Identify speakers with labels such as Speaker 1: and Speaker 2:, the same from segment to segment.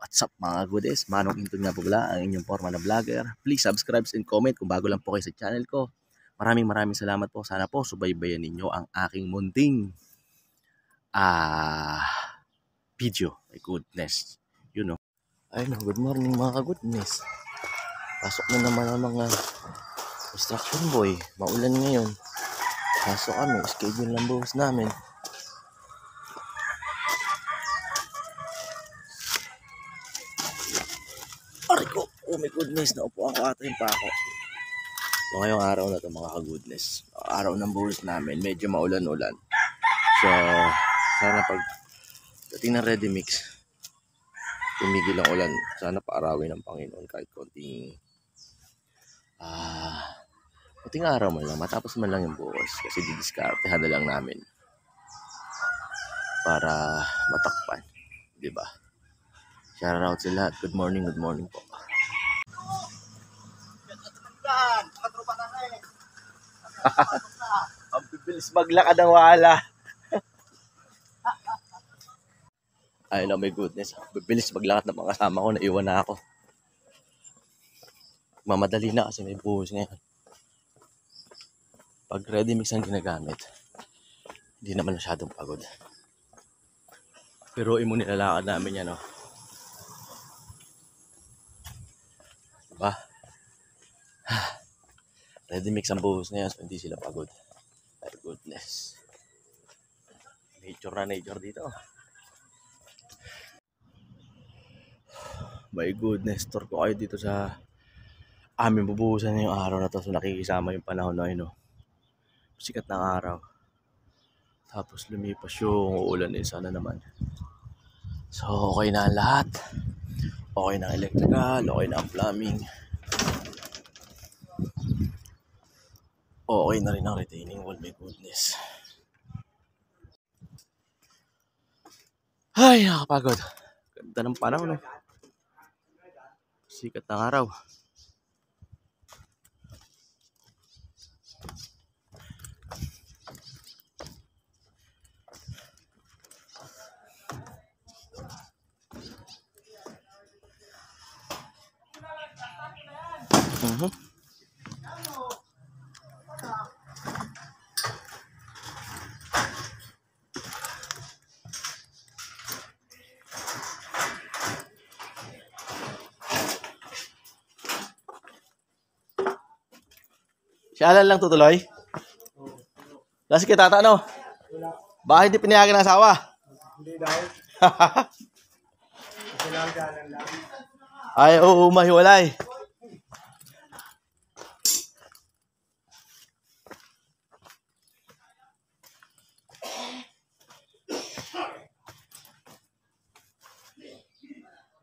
Speaker 1: What's up mga goodies? Manong Intun nga po pala, ang inyong forma na vlogger. Please subscribe and comment kung bago lang po kayo sa channel ko. Maraming salamat po. Sana po subaybayan ninyo ang aking munting video. My goodness. You know. Ay no, good morning mga goodness. Pasok na naman ang mga construction boy. Maulan ngayon. Pasok kami. Schedule lang buhos namin. Aray ko, oh my goodness, naupo ako ata yung pako. So ngayong araw na to mga ka-goodness, araw ng buhos namin, medyo maulan-ulan. So sana pag dating ng ready mix, tumigil ang ulan. Sana paarawin ng Panginoon kahit konting araw man lang, matapos man lang yung buhos. Kasi didiskartehan na lang namin para matakpan, di ba? Shout out sa lahat. Good morning po. Ang bibilis maglakad ang wala. Ay no, my goodness. Bibilis maglakad ng mga kasama ko. Naiwan na ako. Mamadali na kasi may buhos ngayon. Pag ready mix ang ginagamit, hindi naman masyadong pagod. Pero imo nilalakad namin yan, no? Diba? Ready mix ang buhos ngayon, so hindi sila pagod. My goodness. Nature na nature dito. My goodness, tour ko kayo dito sa aming bubuhusan ngayong araw na to. So nakikisama yung panahon na yun, no? Sikat ng araw. Tapos lumipas yung uulan din sana naman. So okay na lahat. Okay na ang electrical, okay na ang plumbing. Okay na rin ang retaining wall, my goodness. Ay, nakapagod. Ganda ng panahon, no? Sikat ng araw. Si Alan lang tutuloy? Lasi kay tata, no? Bakit hindi pinayagan ng asawa?
Speaker 2: Hindi daw. Kasi lang lang.
Speaker 1: Ay, oo, mahiwalay.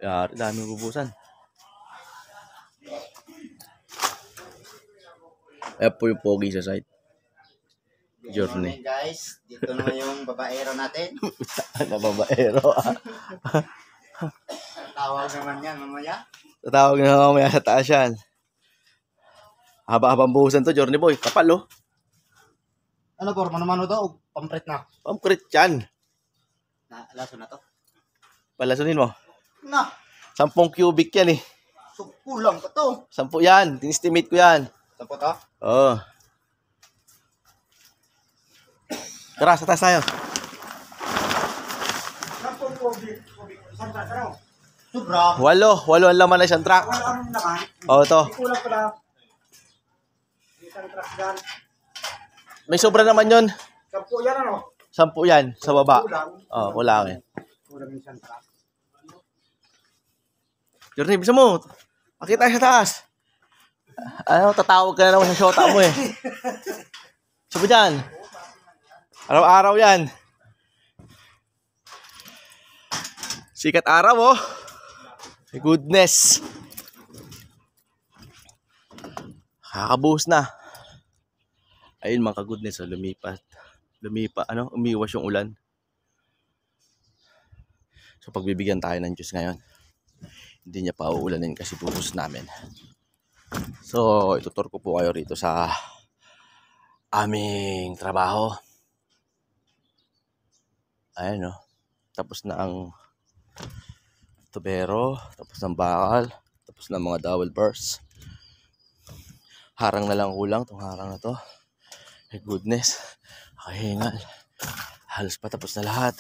Speaker 1: Yari, daming bubusan. Ayan po yung pogi sa site. Journey.
Speaker 2: Morning, guys, dito naman yung babaero natin.
Speaker 1: Ano babaero?
Speaker 2: Tawag naman yan mamaya.
Speaker 1: Tatawag na mamaya sa taas yan. Haba-habang buhusan to, Journey boy. Kapal, oh.
Speaker 2: Ano forma naman ito? Pampret na.
Speaker 1: Pamprit yan.
Speaker 2: Laso na to.
Speaker 1: Palasunin mo.
Speaker 2: Na,
Speaker 1: 10 cubic yan eh.
Speaker 2: so kulang pa to.
Speaker 1: 10 yan. Tinestimate ko yan.
Speaker 2: Sampo to?
Speaker 1: Oo. Tara, sa taas tayo.
Speaker 2: Sampung kubik. Isang track. Sobra.
Speaker 1: 8 ang laman na isang truck.
Speaker 2: Wala naman.
Speaker 1: Oo, to.
Speaker 2: Hindi kulang pala. Isang track dyan.
Speaker 1: May sobra naman yun.
Speaker 2: Sampo yan ano?
Speaker 1: 10 yan, sa baba.
Speaker 2: Kulang.
Speaker 1: Oo, kulang eh.
Speaker 2: Kulang isang track.
Speaker 1: Journey, bisa mo. Pakita tayo sa taas. Ano, tatawag ka na naman sa shota mo eh. Sabi dyan. Araw-araw yan. Sikat araw, oh. My goodness. Kakabuhos na. Ayun mga ka-goodness, oh, umiwas yung ulan. So pagbibigyan tayo ng Diyos ngayon. Hindi niya pa uulanin kasi buhos namin. So itutur ko po kayo rito sa aming trabaho. Ayan, no. Tapos na ang tubero, tapos ng bakal, tapos ng mga dowel bars. Harang na lang kulang tong harang na to. My goodness, nakahingal. Halos pa tapos na lahat.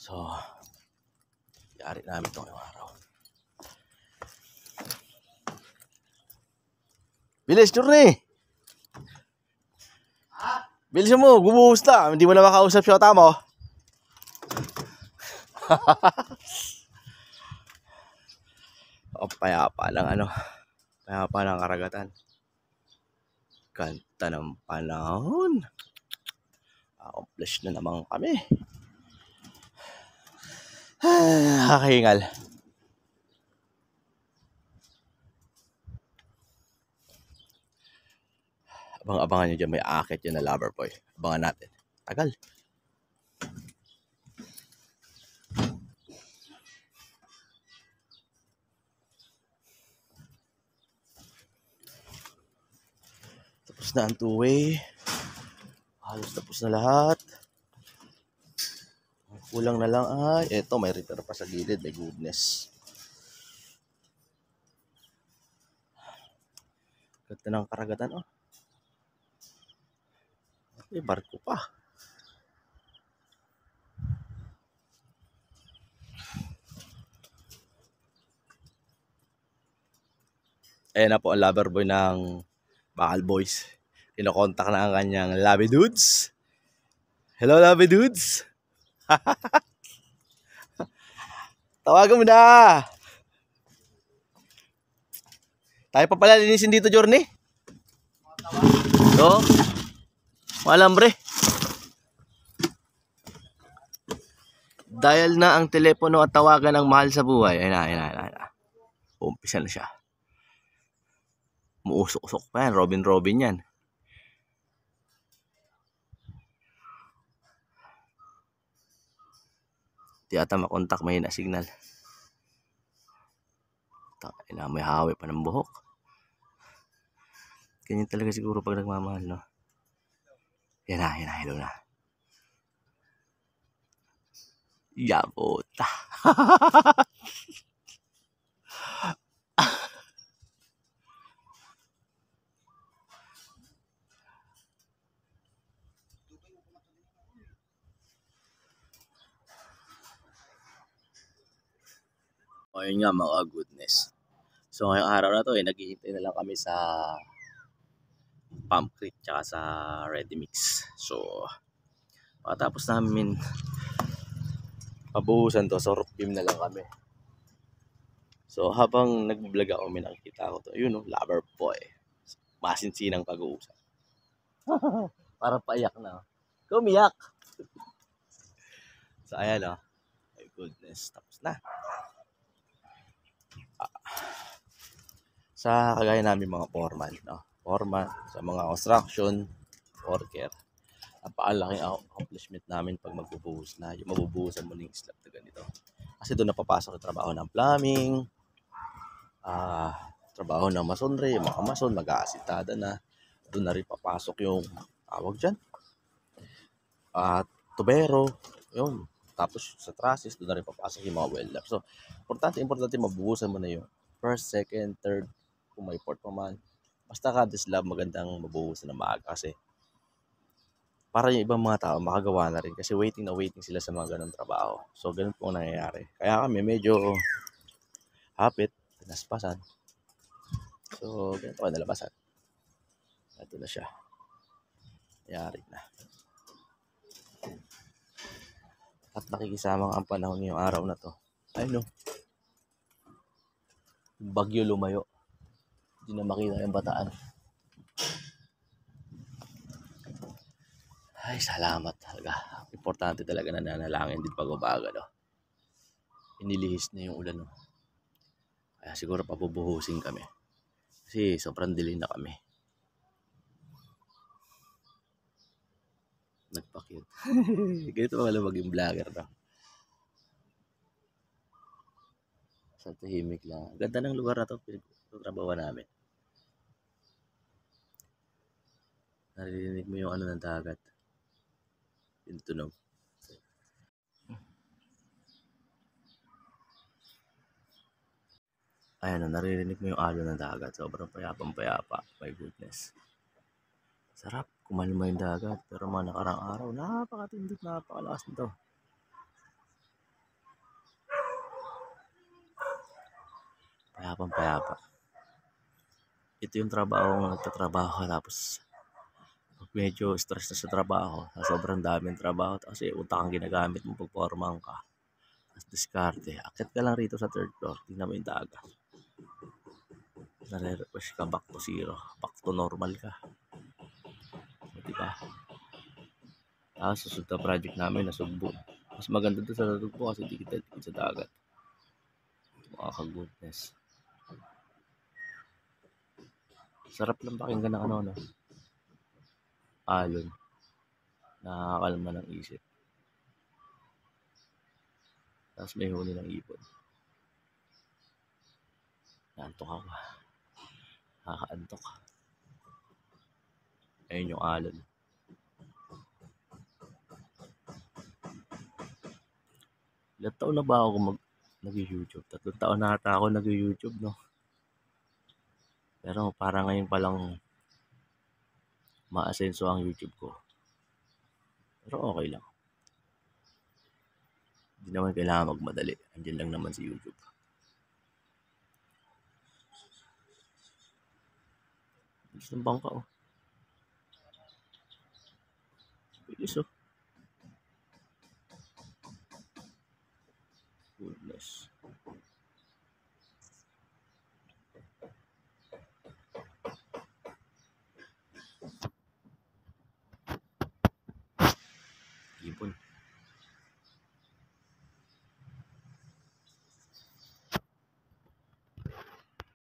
Speaker 1: So, yari namin ito ngayong araw. Bilis, Journey! Bilis mo, gumuhos na. Hindi mo na makausap siya tama. O, payapa lang ano. Payapa lang karagatan. Ganda ng panahon. Accomplish na naman kami. Nakahingal. Abang-abangan nyo dyan, may aakit yun na lover boy. Abangan natin. Tagal. Tapos na ang two-way. Halos tapos na lahat. Kulang na lang ay, eto may repair pa sa gilid, my goodness. Ganda ng karagatan, oh. May barko pa. Ayan na po ang lover boy ng Bakal Boys. Kinokontak na ang kanyang Lovey Dudes. Hello, Lovey Dudes. Tawagan mo na. Tayo pa pala linisin dito, Journey. So, malambre. Dial na ang telepono at tawagan ng mahal sa buhay. Ayun na. Umpisa na siya. Muusok-usok pa yan. Robin yan. Di ata makontak, may na signal. May hawi pa ng buhok. Ganyan talaga siguro pag nagmamahal, no? Yan na, hello na. Yabota. O yun nga mga goodness. So ngayong araw na to naghihintay na lang kami sa Pump Creek tsaka sa Ready Mix. So pagkatapos namin pabuhusan to, so roof beam na lang kami. So habang nag-vlog ako, may nakikita ko to. Yun no, lover boy. Masinsinang pag-uusap. Parang paiyak na. Kumiyak! So ayan o. My goodness. Tapos na. Sa kagaya namin mga foreman, no? Foreman, sa mga construction worker, napakalaking accomplishment namin pag magbubuhos na. Yung mabubuhusan mo ng slab na ganito. Kasi doon napapasok yung trabaho ng plumbing, trabaho ng masonry, yung mga mason, mag-aasitada na. Doon na rin papasok yung tawag dyan. Tubero, yun. Tapos sa trusses, doon na rin papasok yung mga welder. So, importante mabuhusan mo na yung first, second, third, kung may fourth pa man. Basta kada slab magandang mabuhusan na maaga kasi para yung ibang mga tao makagawa na rin kasi waiting sila sa mga ganong trabaho. So, ganun po nangyayari. Kaya kami medyo hapit, pinaspasan. So, ganito ka nalabasan. Ito na siya. Nangyari na. At nakikisamang ang panahon ngayong araw na to. Ay no. Bagyo lumayo. Hindi na makita yung bataan. Ay, salamat talaga. Importante talaga na nanalangin din pag umaga, no? Inilihis na yung ulan, no? Kaya siguro pabubuhusin kami. Kasi sobrang dilim na kami. Nagpakit. Ganito pala maging vlogger, no? Sa tahimik lang. Ganda ng lugar na to. Pinagtrabaho namin. Naririnig mo yung ano ng dagat. Yung tunog. Ayan o, naririnig mo yung alon ng dagat. Sobrang payapang payapa. My goodness. Sarap. Kumalma yung dagat. Pero mga nakarang araw, napakatindot, napakalakas nito. Payapang payapa. Ito yung trabaho ng nagtatrabaho ka tapos pag medyo stress na sa trabaho, sa sobrang daming trabaho, kasi utak ang ginagamit mo pag formahan ka. Tapos diskarte. Akit ka lang rito sa third floor. Tingnan mo yung dagat. Nare-refresh ka back to zero. Back to normal ka. O, diba? Tapos susunod na project namin na Sugbo. Mas maganda to sa Sugbo kasi di kita dikit sa dagat. Mga ka-goodness. Sarap lang pakinggan ng ano, no? Alon. Nakakalma ng isip. Tapos may huni ng ipon. Naantok ako. Nakakaantok. Ayun yung alon. Ilang taon na ba ako nag-YouTube? 3 taon na ata ako nag-YouTube, no? Pero parang ngayon palang maasenso ang YouTube ko. Pero okay lang. Hindi naman kailangan magmadali. Andiyan lang naman si YouTube. Bilis ng bangka, oh. Bilis, oh. Goodness.